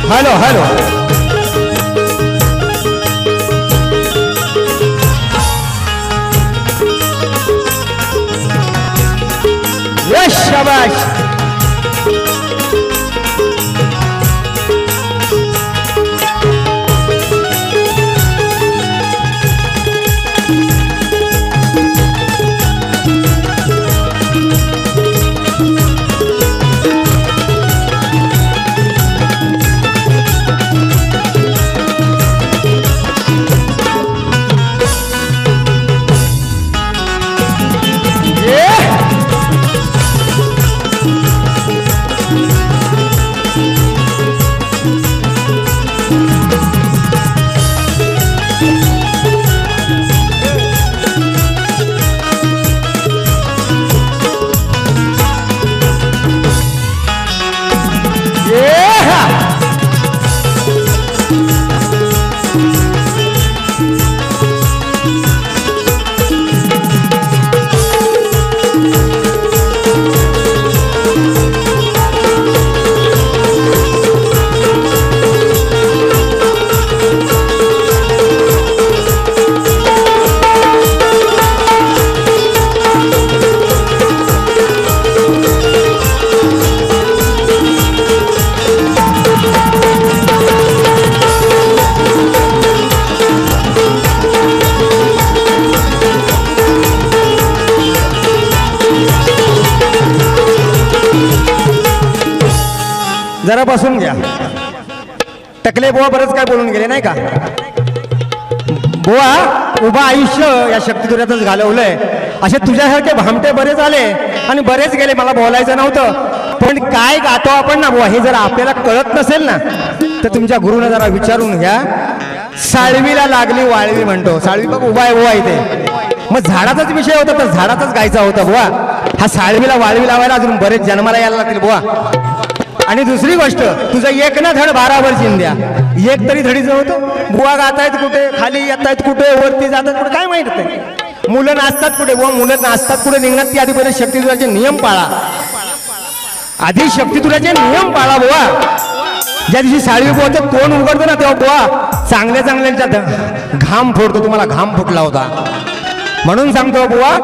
Hello hello यश शाबाश जरा बसून घ्या. टकले बुवा बरंच काय बोलून गेले नाही का. बुवा उभं आयुष्य या शक्तिदुर्यातच घालवलंय. असे तुझ्यासारखे भामटे बरेच आले आणि बरेच गेले. मला बोलायचं नव्हतं पण काय गातो आपण ना बुवा हे जर आपल्याला कळत नसेल ना तर तुमच्या गुरुनं जरा विचारून घ्या. साळवीला लागली वाळवी म्हणतो. साळवी बघ उभा आहे बुवा इथे. मग झाडाचाच विषय होता तर झाडाचाच गायचा होता बुवा. हा साळवीला वाळवी लावायला अजून बरेच जन्माला यायला लागतील बुवा. आणि दुसरी गोष्ट तुझं एक ना धड भाराभर चिंध्या एक तरी धडीचं होतं. बुवा गातायत कुठे, खाली येतायत कुठे, वरती जातात कुठे काय माहित नाही. मुलं नाचतात कुठे बुवा, मुलं नाचतात कुठे निघणार ती आधी पहिले शक्तिदुराचे नियम पाळा. आधी शक्तिदुराचे नियम पाळा बुवा. ज्या दिवशी साळवी बुवाचं तोंड उघडतो ना तेव्हा बुवा चांगल्या चांगल्यांच्या घाम फोडतो. तुम्हाला घाम फुटला होता म्हणून सांगतो बुवा.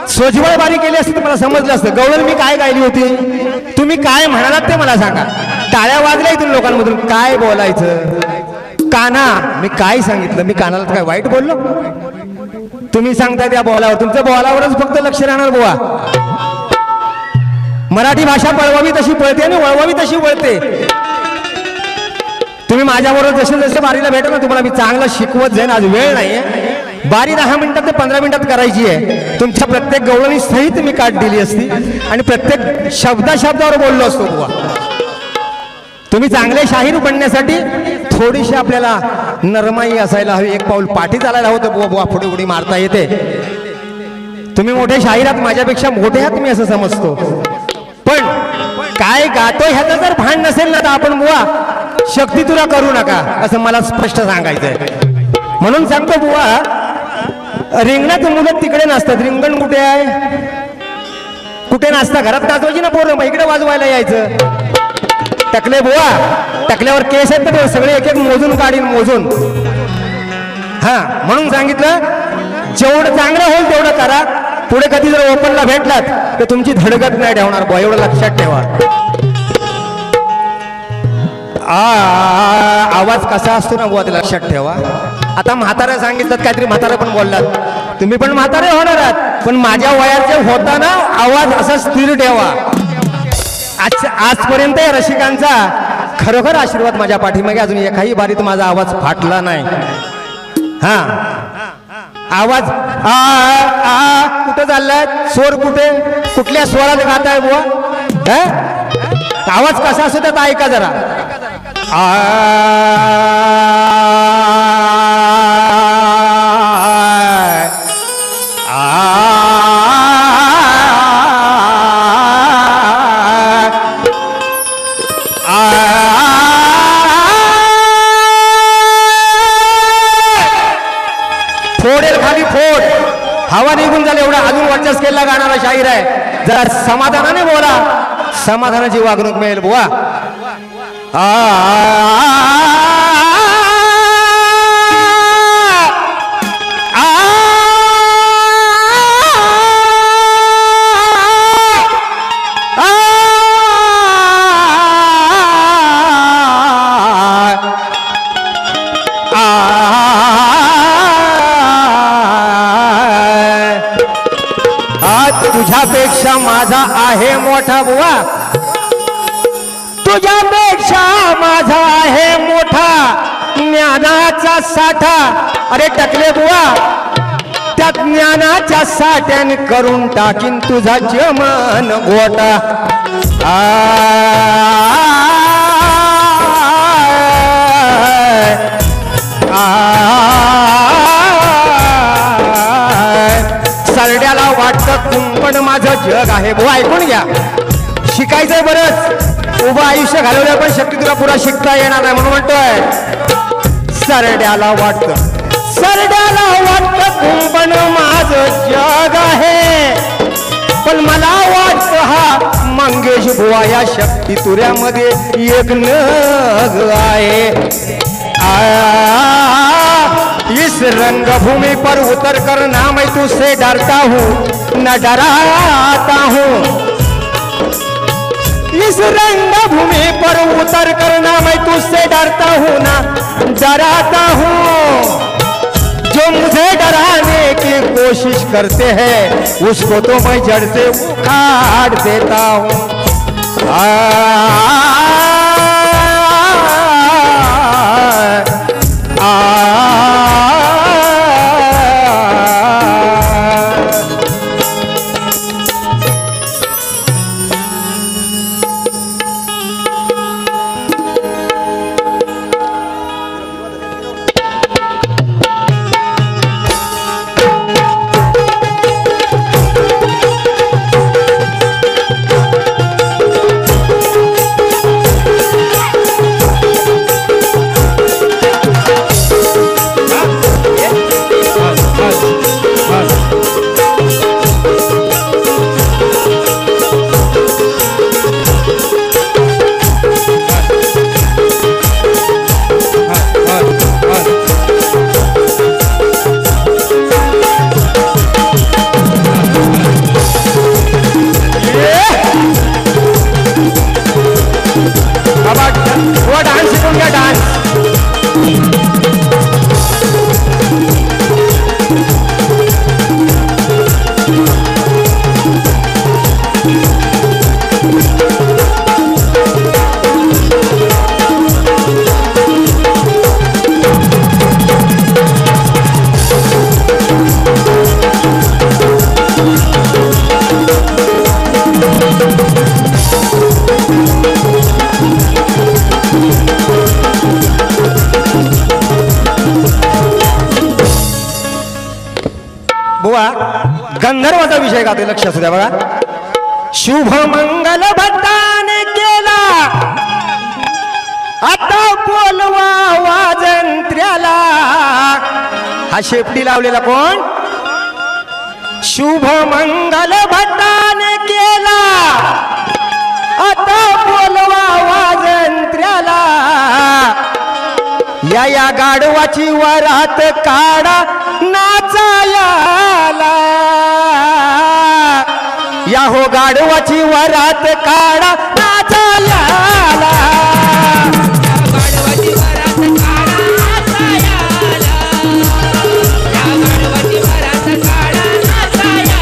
सोजवळ बारी केली असती तर मला समजलं असतं. गवळण मी काय गायली होती, तुम्ही काय म्हणालात ते मला सांगा. टाळ्या वाजल्या इथून लोकांमधून. काय बोलायचं काना, मी काय सांगितलं, मी कानाला काय वाईट बोललो. तुम्ही सांगताय त्या बोलावर, तुमच्या बोलावरच फक्त लक्ष राहणार बुवा. मराठी भाषा पळवावी तशी पळते आणि वळवावी तशी वळते. तुम्ही माझ्याबरोबर जसे जसे बारीला भेटा ना तुम्हाला मी चांगलं शिकवत जाईन. आज वेळ नाहीये. बारी 10 मिनिटात ते 15 मिनिटात करायची आहे. तुमच्या प्रत्येक गवळणी सहित मी काट दिली असती आणि प्रत्येक शब्दावर बोललो असतो बुवा. तुम्ही चांगले शाहीर बनण्यासाठी थोडीशी आपल्याला नरमाई असायला हवी. एक पाऊल पाठी चालायला होतं बुवा. बुवा पुढे उडी मारता येते. तुम्ही मोठे शाहीर आहात, माझ्यापेक्षा मोठे आहात मी असं समजतो. पण काय गातो ह्याचं जर भान नसेल ना तर आपण बुवा शक्तितुरा करू नका असं मला स्पष्ट सांगायचंय. म्हणून सांगतो बुवा रिंगणात मुलं तिकडे नसतात. रिंगण कुठे आहे, कुठे नाचता. घरात नाचवायची ना पोरं, इकडे वाजवायला यायचं. टकले बुवा टकल्यावर केस आहेत तर सगळे एक एक मोजून काढीन मोजून. हा म्हणून सांगितलं जेवढं चांगलं होईल तेवढं करा. पुढे कधी जर ओपनला भेटलात तर तुमची धडगत नाही ठेवणार बुवा, एवढं लक्षात ठेवा. आवाज कसा असतो ना बुवा ते लक्षात ठेवा. आता म्हातारा सांगितलं काहीतरी म्हातारा पण बोललात. तुम्ही पण म्हातारे होणार आहात पण माझ्या वयाचे होताना आवाज असा स्थिर ठेवा. आजपर्यंत या रसिकांचा खरोखर आशीर्वाद माझ्या पाठीमागे अजून एकाही बारीत माझा आवाज फाटला नाही. हा आवाज कुठं चाललाय, स्वर कुठे, कुठल्या स्वरात गाताय बुवा. आवाज कसा असतो त्यात ऐका जरा. फोडेल खाली फोड, हवा निघून झाली एवढा अजून वरच्या स्केलला गाणारा शाहीर आहे. जरा समाधानाने बोला, समाधानाची वागणूक मिळेल बुवा. तुझ्यापेक्षा माझा आहे मोठा बुवा, तुझ्यापेक्षा माझा आहे मोठा ज्ञानाचा साठा. अरे टकले बुवा, त्या ज्ञानाच्या साठ्याने करून टाकीन तुझा जमन गोटा. सरड्याला वाटतं कुंपण माझं जग आहे. बुवा ऐकून घ्या, शिकायचंय बरंच, उभं आयुष्य घालवलं पण शक्ती तुला पुरा शिकता येणार नाही म्हणून म्हणतोय. सरड्याला वाटतं कुंपण माझं जग आहे, पण मला वाटतं हा मंगेश बुवा या शक्ती तुऱ्यामध्ये एक नग आहे. इस रंगभूमि पर उतर कर ना मैं तुझसे डरता हूँ न डराता हूँ. इस रंगभूमि पर उतर कर ना मैं तुझसे डरता हूँ ना डराता हूँ. जो मुझे डराने की कोशिश करते हैं उसको तो मैं जड़ से उखाड़ देता हूँ. गंधर्वाचा विषय गाते, लक्ष असू द्या बघा. शुभ मंगल भट्टाने केला आता बोलवा वाजंत्र्याला. हा शेपटी लावलेला कोण? शुभ मंगल भट्टाने केला आता बोलवा वाजंत्र्याला. या गाढवाची वरात काढा नाचायाला. या हो गाढवाची वरात काढा नाचायाला. गाढवाची वरात काढा नाचायाला. या गाढवाची वरात काढा नाचायाला.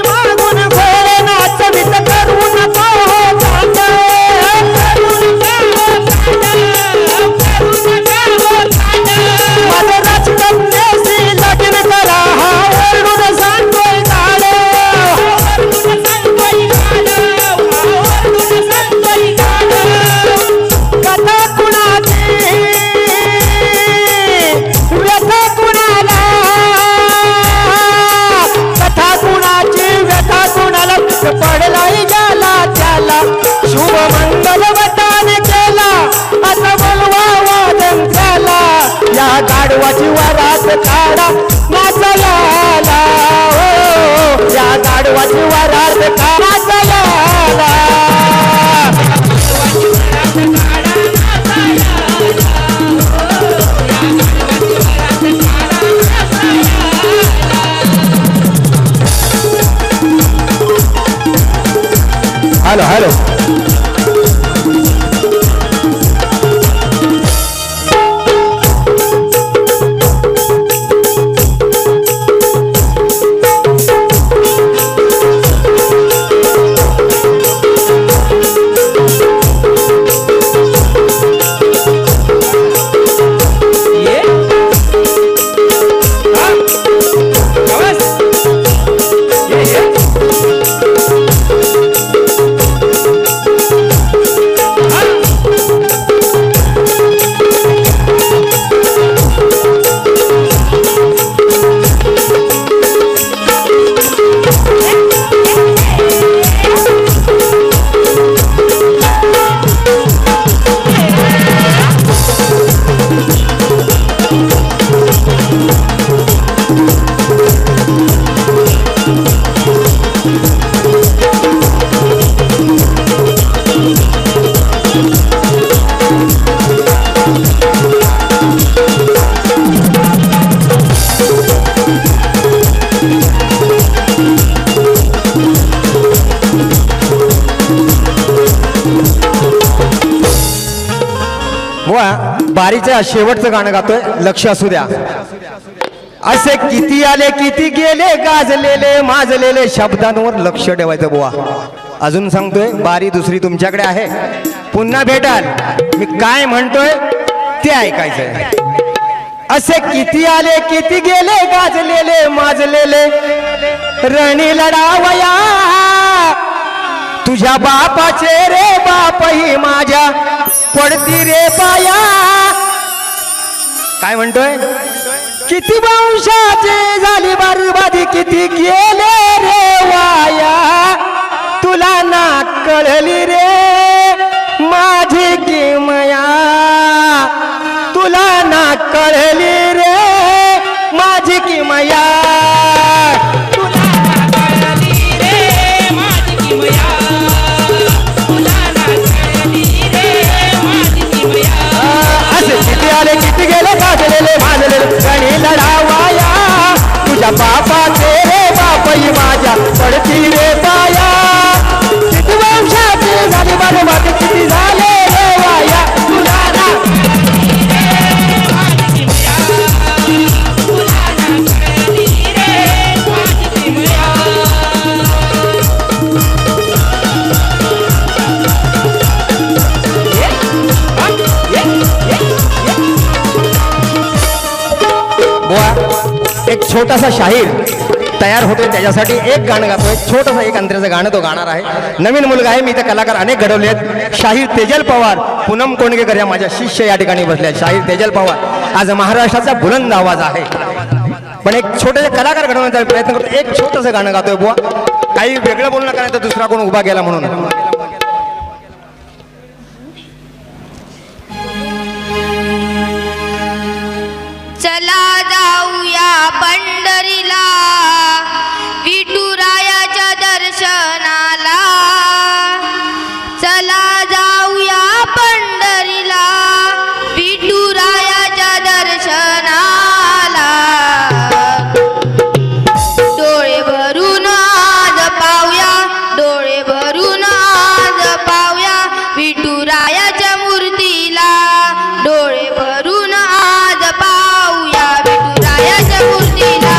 मागून घोडे नाचवित करू नको चांद. काढा नाचयाला हो या गाढवाची वरात नाचयाला हॅलो हॅलो बारीच्या शेवटचं गाणं गातोय लक्ष असू द्या असे किती आले किती गेले गाजलेले माजलेले शब्दांवर लक्ष ठेवायचं बुवा अजून सांगतोय बारी दुसरी तुमच्याकडे आहे पुन्हा भेटाल मी काय म्हणतोय ते ऐकायचंय असे किती आले किती गेले गाजलेले माजलेले रणी लढावया तुझ्या बापाचे रे बापही माझ्या पडती रे पाया काय म्हणतोय किती वंशाचे झाली बरबादी किती गेले रे वाया तुला ना कळली रे माझी किमया तुला ना कळली रे माझी किमया किती गेले गाजलेले माजलेले गणी लढावाया तुझ्या बापाचे रे बापही माझ्या पडती रे पाया किती वंशाचे झाली बरबाद किती झाले रे वाया तुला ना एक छोटासा शाहीर तयार होतोय त्याच्यासाठी एक गाणं गातोय छोटंसं एक अंतराचं गाणं तो गाणार आहे नवीन मुलगा आहे मी ते कलाकार अनेक घडवले आहेत शाहीर तेजल पवार पूनम कोंडगेकर या माझ्या शिष्य या ठिकाणी बसले आहेत शाहीर तेजल पवार आज महाराष्ट्राचा बुलंद आवाज आहे पण एक छोटेसे कलाकार घडवण्याचा प्रयत्न करतो एक छोटंसं गाणं गातोय बुवा काही वेगळं बोलू नका नाही तर दुसरा कोण उभा गेला म्हणून चला जाऊया पंढरीला विठुरायाच्या दर्शनाला चला जाऊया पंढरीला विठुरायाच्या दर्शनाला डोळे भरून आज पाऊया डोळे भरून आज पाऊया विठुरायाच्या मूर्तीला डोळे भरून आज पाऊया विठुरायाच्या मूर्तीला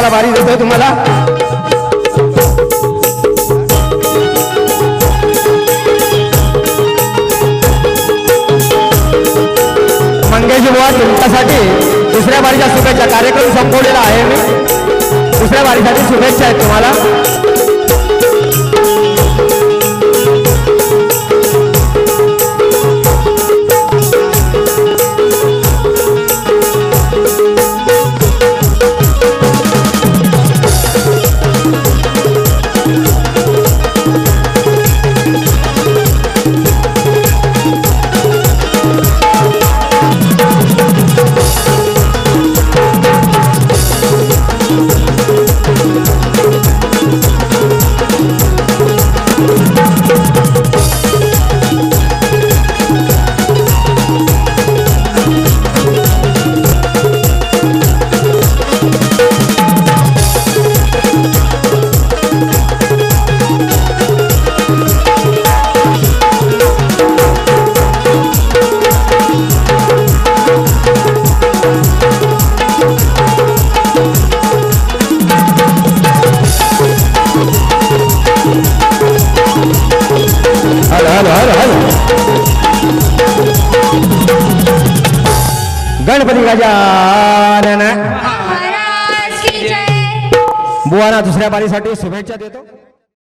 तिसऱ्या बारी देतोय तुम्हाला. मंगेश बुवा तुमच्यासाठी दुसऱ्या बारीच्या शुभेच्छा. कार्यक्रम संपवलेला आहे मी. दुसऱ्या बारीसाठी शुभेच्छा आहेत तुम्हाला. गणपती गजानन. महाराज की जय. बुवाना दुसऱ्या बारीसाठी शुभेच्छा देतो.